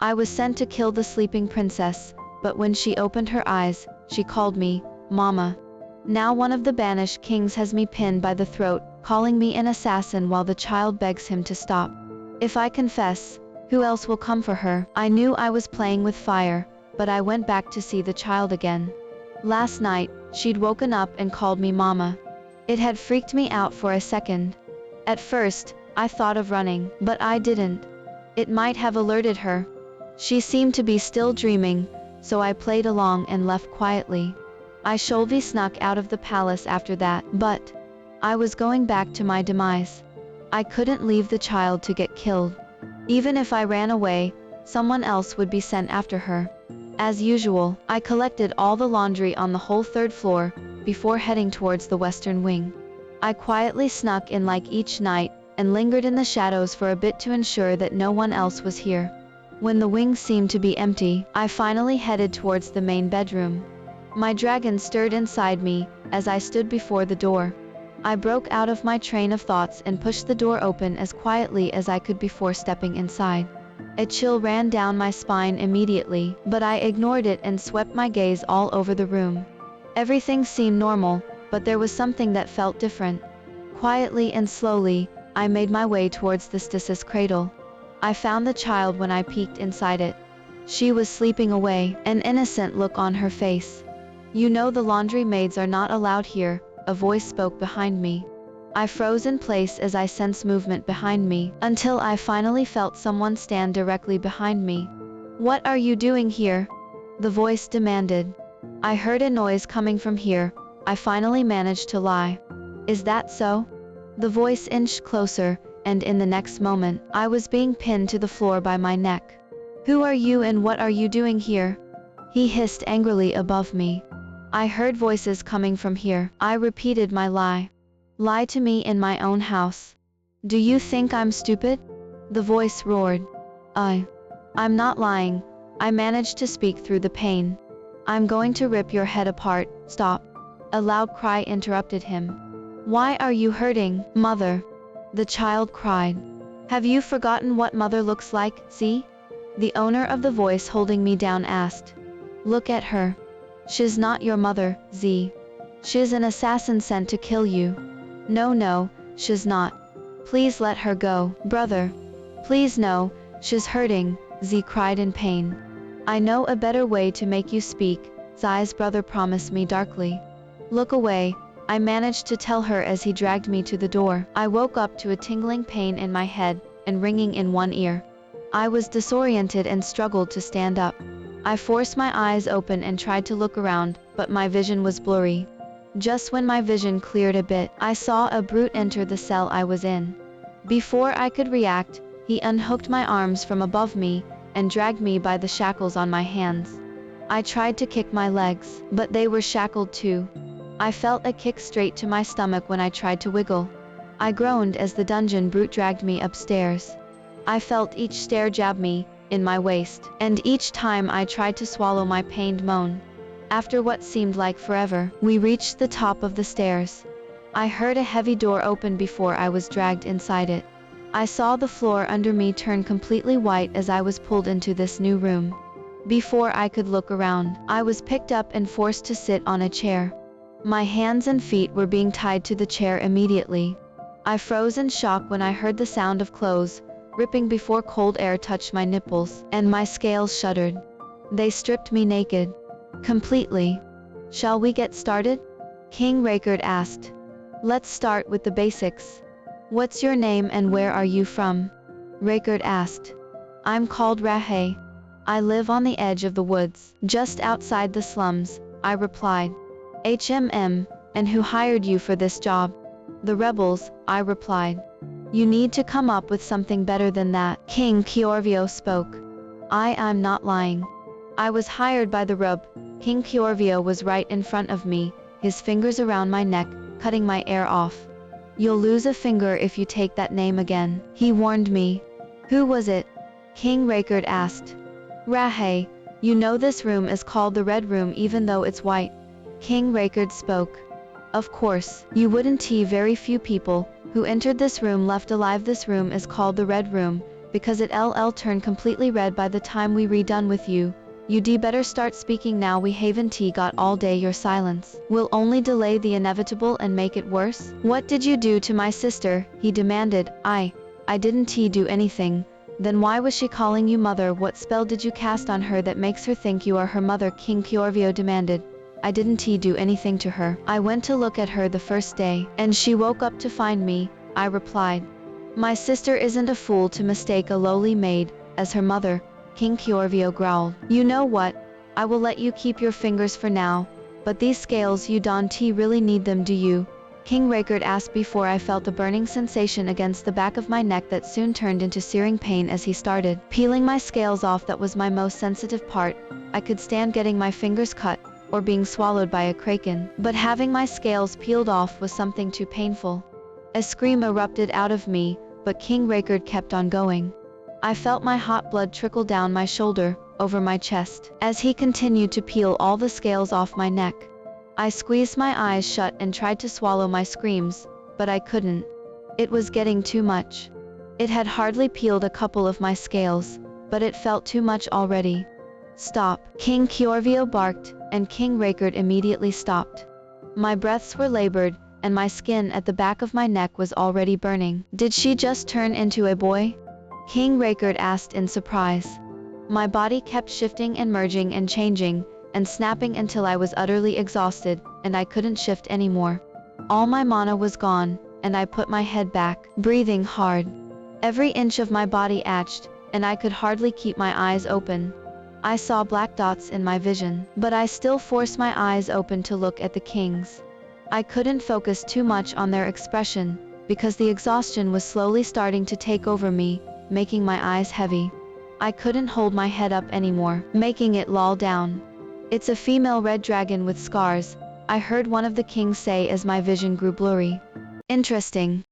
I was sent to kill the sleeping princess, but when she opened her eyes, she called me, Mama. Now one of the Banished Kings has me pinned by the throat, calling me an assassin while the child begs him to stop. If I confess, who else will come for her? I knew I was playing with fire, but I went back to see the child again. Last night, she'd woken up and called me Mama. It had freaked me out for a second. At first, I thought of running, but I didn't. It might have alerted her. She seemed to be still dreaming, so I played along and left quietly. I shouldy snuck out of the palace after that, but I was going back to my demise. I couldn't leave the child to get killed. Even if I ran away, someone else would be sent after her. As usual, I collected all the laundry on the whole 3rd floor, before heading towards the western wing. I quietly snuck in like each night, and lingered in the shadows for a bit to ensure that no one else was here. When the wing seemed to be empty, I finally headed towards the main bedroom. My dragon stirred inside me, as I stood before the door. I broke out of my train of thoughts and pushed the door open as quietly as I could before stepping inside. A chill ran down my spine immediately, but I ignored it and swept my gaze all over the room. Everything seemed normal, but there was something that felt different. Quietly and slowly, I made my way towards the stasis cradle. I found the child when I peeked inside it. She was sleeping away, an innocent look on her face. You know the laundry maids are not allowed here, a voice spoke behind me. I froze in place as I sensed movement behind me, until I finally felt someone stand directly behind me. What are you doing here? The voice demanded. I heard a noise coming from here. I finally managed to lie. Is that so? The voice inched closer, and in the next moment, I was being pinned to the floor by my neck. Who are you and what are you doing here? He hissed angrily above me. I heard voices coming from here. I repeated my lie. Lie to me in my own house. Do you think I'm stupid? The voice roared. I'm not lying. I managed to speak through the pain. I'm going to rip your head apart. Stop. A loud cry interrupted him. Why are you hurting, Mother? The child cried. Have you forgotten what mother looks like, see? The owner of the voice holding me down asked. Look at her. She's not your mother, Z. She's an assassin sent to kill you. No, she's not. Please let her go, brother. Please no, she's hurting, Z cried in pain. I know a better way to make you speak, Zai's brother promised me darkly. Look away, I managed to tell her as he dragged me to the door. I woke up to a tingling pain in my head, and ringing in one ear. I was disoriented and struggled to stand up. I forced my eyes open and tried to look around, but my vision was blurry. Just when my vision cleared a bit, I saw a brute enter the cell I was in. Before I could react, he unhooked my arms from above me, and dragged me by the shackles on my hands. I tried to kick my legs, but they were shackled too. I felt a kick straight to my stomach when I tried to wiggle. I groaned as the dungeon brute dragged me upstairs. I felt each stair jab me, in my waist, and each time I tried to swallow my pained moan. After what seemed like forever, we reached the top of the stairs. I heard a heavy door open before I was dragged inside it. I saw the floor under me turn completely white as I was pulled into this new room. Before I could look around, I was picked up and forced to sit on a chair. My hands and feet were being tied to the chair immediately. I froze in shock when I heard the sound of clothes ripping before cold air touched my nipples, and my scales shuddered. They stripped me naked. Completely. Shall we get started? King Rahay asked. Let's start with the basics. What's your name and where are you from? Rahay asked. I'm called Rahay. I live on the edge of the woods, just outside the slums, I replied. And who hired you for this job? The rebels, I replied. You need to come up with something better than that, King Kiorvio spoke. I'm not lying. I was hired by the Rub. King Kiorvio was right in front of me, his fingers around my neck, cutting my air off. You'll lose a finger if you take that name again, he warned me. Who was it? King Rahay asked. Rahay, you know this room is called the Red Room even though it's white. King Rahay spoke. Of course, you wouldn't. Very few people who entered this room left alive. This room is called the Red Room, because it turned completely red by the time we redone with you. You'd better start speaking now. We haven't got all day. Your silence will only delay the inevitable and make it worse. What did you do to my sister? He demanded. I didn't do anything. Then why was she calling you mother? What spell did you cast on her that makes her think you are her mother? King Kiorvio demanded. I didn't do anything to her. I went to look at her the first day, and she woke up to find me, I replied. My sister isn't a fool to mistake a lowly maid as her mother, King Kiorvio growled. You know what? I will let you keep your fingers for now, but these scales, you don't really need them, do you? King Raykard asked before I felt a burning sensation against the back of my neck that soon turned into searing pain as he started peeling my scales off. That was my most sensitive part. I could stand getting my fingers cut or being swallowed by a kraken, but having my scales peeled off was something too painful. A scream erupted out of me, but King Raykard kept on going. I felt my hot blood trickle down my shoulder, over my chest, as he continued to peel all the scales off my neck. I squeezed my eyes shut and tried to swallow my screams, but I couldn't. It was getting too much. It had hardly peeled a couple of my scales, but it felt too much already. Stop, King Kiorvio barked, and King Raykard immediately stopped. My breaths were labored, and my skin at the back of my neck was already burning. Did she just turn into a boy? King Raykard asked in surprise. My body kept shifting and merging and changing, and snapping until I was utterly exhausted, and I couldn't shift anymore. All my mana was gone, and I put my head back, breathing hard. Every inch of my body ached, and I could hardly keep my eyes open. I saw black dots in my vision, but I still forced my eyes open to look at the kings. I couldn't focus too much on their expression, because the exhaustion was slowly starting to take over me, making my eyes heavy. I couldn't hold my head up anymore, making it loll down. It's a female red dragon with scars, I heard one of the kings say as my vision grew blurry. Interesting.